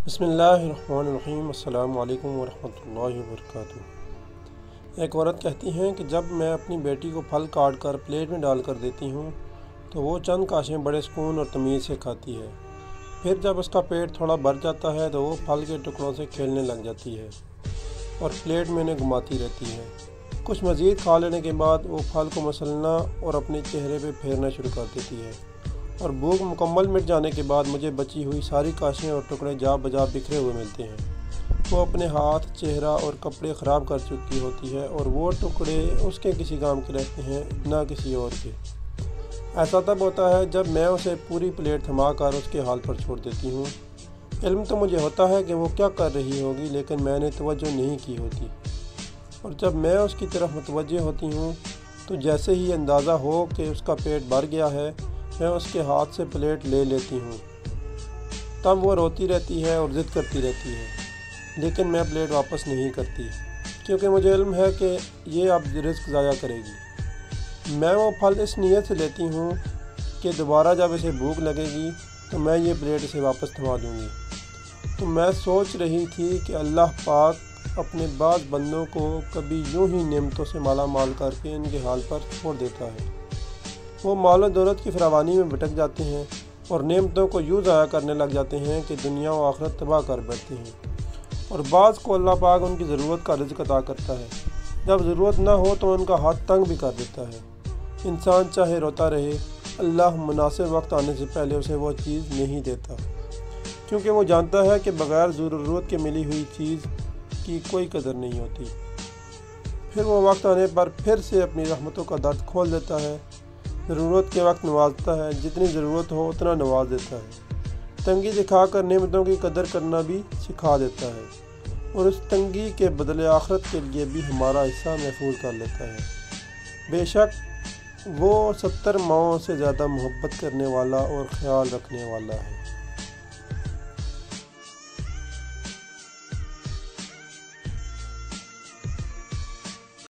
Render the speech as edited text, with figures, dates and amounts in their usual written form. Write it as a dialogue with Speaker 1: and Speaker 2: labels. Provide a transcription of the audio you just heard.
Speaker 1: بسم اللہ الرحمن الرحیم۔ السلام علیکم ورحمۃ اللہ وبرکاتہ۔ ایک عورت کہتی ہیں کہ جب میں اپنی بیٹی کو پھل کاٹ کر پلیٹ میں ڈال کر دیتی ہوں تو وہ چند کاشیں بڑے سکون اور تمیز سے کھاتی ہے۔ پھر جب اس کا پیٹ تھوڑا بھر جاتا ہے تو وہ پھل کے ٹکڑوں سے کھیلنے لگ جاتی ہے اور پلیٹ میں انہیں گھماتی رہتی ہے۔ کچھ مزید کھا لینے کے بعد وہ پھل کو مسلنا اور اپنے چہرے پہ پھیرنا شروع کر دیتی ہے، اور بھوک مکمل مٹ جانے کے بعد مجھے بچی ہوئی ساری کاشیں اور ٹکڑے جا بجا بکھرے ہوئے ملتے ہیں۔ وہ اپنے ہاتھ، چہرہ اور کپڑے خراب کر چکی ہوتی ہے، اور وہ ٹکڑے اس کے کسی کام کے رہتے ہیں نہ کسی اور کے۔ ایسا تب ہوتا ہے جب میں اسے پوری پلیٹ تھما کر اس کے حال پر چھوڑ دیتی ہوں۔ علم تو مجھے ہوتا ہے کہ وہ کیا کر رہی ہوگی، لیکن میں نے توجہ نہیں کی ہوتی، اور جب میں اس کی طرف متوجہ ہوتی ہوں تو جیسے ہی اندازہ ہو کہ اس کا پیٹ بھر گیا ہے، میں اس کے ہاتھ سے پلیٹ لے لیتی ہوں۔ تب وہ روتی رہتی ہے اور ضد کرتی رہتی ہے، لیکن میں پلیٹ واپس نہیں کرتی، کیونکہ مجھے علم ہے کہ یہ اب رزق ضائع کرے گی۔ میں وہ پھل اس نیت سے لیتی ہوں کہ دوبارہ جب اسے بھوک لگے گی تو میں یہ پلیٹ اسے واپس تھما دوں گی۔ تو میں سوچ رہی تھی کہ اللہ پاک اپنے بعض بندوں کو کبھی یوں ہی نعمتوں سے مالا مال کر کے ان کے حال پر چھوڑ دیتا ہے۔ وہ مال و دولت کی فراوانی میں بھٹک جاتے ہیں اور نعمتوں کو یوں ضائع کرنے لگ جاتے ہیں کہ دنیا و آخرت تباہ کر بیٹھتے ہیں، اور بعض کو اللہ پاک ان کی ضرورت کا رزق عطا کرتا ہے۔ جب ضرورت نہ ہو تو ان کا ہاتھ تنگ بھی کر دیتا ہے۔ انسان چاہے روتا رہے، اللہ مناسب وقت آنے سے پہلے اسے وہ چیز نہیں دیتا، کیونکہ وہ جانتا ہے کہ بغیر ضرورت کے ملی ہوئی چیز کی کوئی قدر نہیں ہوتی۔ پھر وہ وقت آنے پر پھر سے اپنی رحمتوں کا درد کھول دیتا ہے، ضرورت کے وقت نوازتا ہے، جتنی ضرورت ہو اتنا نواز دیتا ہے، تنگی دکھا کر نعمتوں کی قدر کرنا بھی سکھا دیتا ہے، اور اس تنگی کے بدلے آخرت کے لیے بھی ہمارا حصہ محفوظ کر لیتا ہے۔ بے شک وہ 70 ماؤں سے زیادہ محبت کرنے والا اور خیال رکھنے والا ہے۔